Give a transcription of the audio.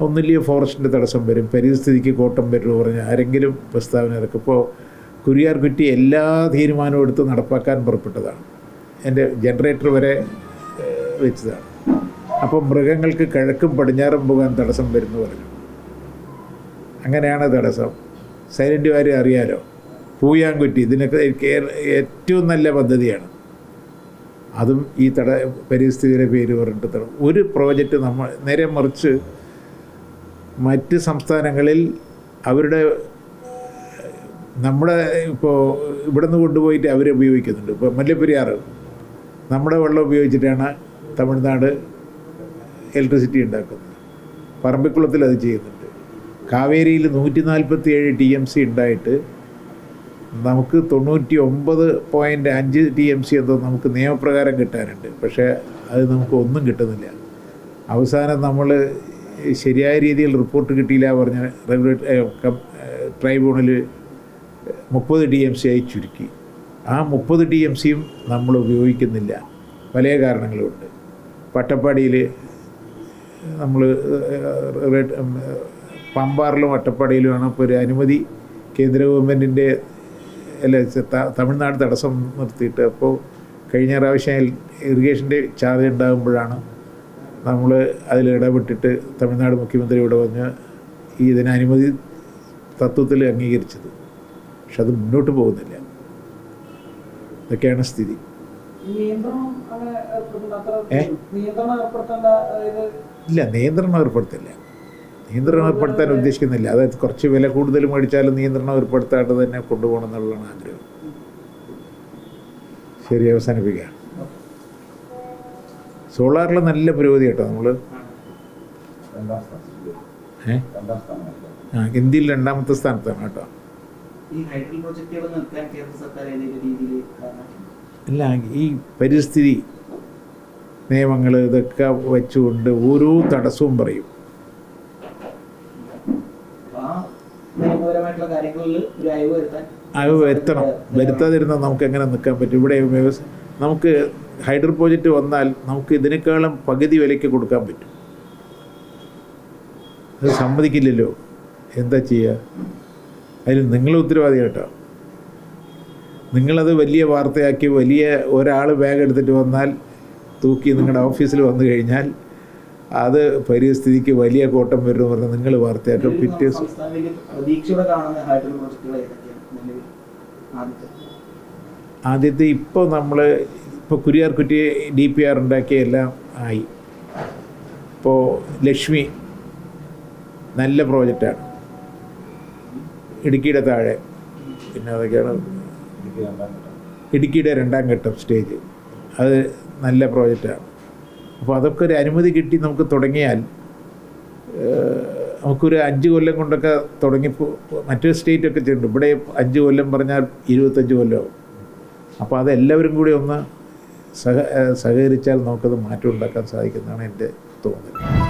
ഒന്നില്ലെങ്കിൽ ഫോറസ്റ്റിൻ്റെ തടസ്സം വരും, പരിസ്ഥിതിക്ക് കോട്ടം വരുമെന്ന് പറഞ്ഞ് ആരെങ്കിലും പ്രസ്താവന ഇറക്കും. ഇപ്പോൾ കുരിയാർകുറ്റി എല്ലാ തീരുമാനവും എടുത്ത് നടപ്പാക്കാൻ പുറപ്പെട്ടതാണ്. എൻ്റെ ജനറേറ്റർ വരെ വെച്ചതാണ്. അപ്പോൾ മൃഗങ്ങൾക്ക് കിഴക്കും പടിഞ്ഞാറും പോകാൻ തടസ്സം വരുമെന്ന് പറഞ്ഞു. അങ്ങനെയാണ് തടസ്സം. സൈലൻ്റ് വാലി അറിയാലോ, പൂയാൻകുറ്റി, ഇതിനൊക്കെ ഏറ്റവും നല്ല പദ്ധതിയാണ്. അതും ഈ പരിസ്ഥിതിയുടെ പേര് പറഞ്ഞിട്ട് ഒരു പ്രോജക്റ്റ് നമ്മൾ നേരെ മറിച്ച് മറ്റ് സംസ്ഥാനങ്ങളിൽ അവരുടെ നമ്മുടെ ഇപ്പോൾ ഇവിടെ നിന്ന് കൊണ്ടുപോയിട്ട് അവർ ഉപയോഗിക്കുന്നുണ്ട്. ഇപ്പോൾ മുല്ലപ്പെരിയാർ നമ്മുടെ വെള്ളം ഉപയോഗിച്ചിട്ടാണ് തമിഴ്നാട് ഇലക്ട്രിസിറ്റി ഉണ്ടാക്കുന്നത്. പറമ്പിക്കുളത്തിൽ അത് ചെയ്യുന്നുണ്ട്. കാവേരിയിൽ 147 TMC ഉണ്ടായിട്ട് നമുക്ക് 99.5 TMC എന്തോ നമുക്ക് നിയമപ്രകാരം കിട്ടാനുണ്ട്. പക്ഷേ അത് നമുക്ക് ഒന്നും കിട്ടുന്നില്ല. അവസാനം നമ്മൾ ശരിയായ രീതിയിൽ റിപ്പോർട്ട് കിട്ടിയില്ല പറഞ്ഞ ട്രൈബ്യൂണൽ 30 TMC ആയി ചുരുക്കി. ആ 30 TMCയും നമ്മൾ ഉപയോഗിക്കുന്നില്ല. പല കാരണങ്ങളുമുണ്ട്. പട്ടപ്പാടിയിൽ നമ്മൾ പമ്പാറിലും അട്ടപ്പാടിയിലുമാണ് ഇപ്പോൾ ഒരു അനുമതി കേന്ദ്ര ഗവൺമെൻറ്റിൻ്റെ തമിഴ്നാട് തടസ്സം നിർത്തിയിട്ട്. അപ്പോൾ കഴിഞ്ഞ പ്രാവശ്യം ഇറിഗേഷൻ്റെ ചാർജ് ഉണ്ടാകുമ്പോഴാണ് നമ്മൾ അതിൽ ഇടപെട്ടിട്ട് തമിഴ്നാട് മുഖ്യമന്ത്രി ഇവിടെ വന്ന് ഇതിന് അനുമതി തത്വത്തിൽ അംഗീകരിച്ചത്. പക്ഷെ അത് മുന്നോട്ട് പോകുന്നില്ല. ഇതൊക്കെയാണ് സ്ഥിതി. ഇല്ല, നിയന്ത്രണം ഏർപ്പെടുത്തില്ല. നിയന്ത്രണം ഏർപ്പെടുത്താൻ ഉദ്ദേശിക്കുന്നില്ല. അതായത് കുറച്ച് വില കൂടുതൽ മേടിച്ചാലും നിയന്ത്രണം ഏർപ്പെടുത്താണ്ട് തന്നെ കൊണ്ടുപോകണം എന്നുള്ളതാണ് ആഗ്രഹം. ശരി, അവസാനിപ്പിക്കുക. സോളാറിൽ നല്ല പുരോഗതി കേട്ടോ. നമ്മൾ ഇന്ത്യയിൽ 2ാമത്തെ സ്ഥാനത്താണ് കേട്ടോ. അല്ല, ഈ പരിസ്ഥിതി നിയമങ്ങൾ ഇതൊക്കെ വെച്ചുകൊണ്ട് ഓരോ തടസ്സവും പറയും. അയവ് വരുത്തണം. വരുത്താതിരുന്നാൽ നമുക്ക് എങ്ങനെ നിൽക്കാൻ പറ്റും? ഇവിടെ നമുക്ക് ഹൈഡ്രോ പ്രോജക്റ്റ് വന്നാൽ നമുക്ക് ഇതിനേക്കാളും പകുതി വിലയ്ക്ക് കൊടുക്കാൻ പറ്റും. അത് സമ്മതിക്കില്ലല്ലോ. എന്താ ചെയ്യുക? അതിന് നിങ്ങൾ ഉത്തരവാദി കേട്ടോ. നിങ്ങളത് വലിയ വാർത്തയാക്കി വലിയ ഒരാൾ ബാഗ് എടുത്തിട്ട് വന്നാൽ തൂക്കി നിങ്ങളുടെ ഓഫീസിൽ വന്നു കഴിഞ്ഞാൽ അത് പരിസ്ഥിതിക്ക് വലിയ കോട്ടം വരുമെന്ന് പറഞ്ഞാൽ നിങ്ങൾ വാർത്തയാക്കും. പിറ്റേ ആദ്യത്തെ ഇപ്പോൾ കുരിയാർകുറ്റി DPR ഉണ്ടാക്കിയ എല്ലാം ആയി. ഇപ്പോൾ ലക്ഷ്മി നല്ല പ്രോജക്റ്റാണ്. ഇടുക്കിയുടെ താഴെ, പിന്നെ അതൊക്കെയാണ് ഇടുക്കിയുടെ 2ാം ഘട്ടം സ്റ്റേജ്. അത് നല്ല പ്രോജക്റ്റാണ്. അപ്പോൾ അതൊക്കെ ഒരു അനുമതി കിട്ടി നമുക്ക് തുടങ്ങിയാൽ നമുക്കൊരു 5 കൊല്ലം കൊണ്ടൊക്കെ തുടങ്ങി. മറ്റൊരു സ്റ്റേറ്റൊക്കെ ചെയ്യുന്നുണ്ട്. ഇവിടെ 5 കൊല്ലം പറഞ്ഞാൽ 25 കൊല്ലമാവും. അപ്പോൾ അതെല്ലാവരും കൂടി ഒന്ന് സഹകരിച്ചാൽ നമുക്കത് മാറ്റം ഉണ്ടാക്കാൻ സാധിക്കുന്നതാണ് എൻ്റെ തോന്നൽ.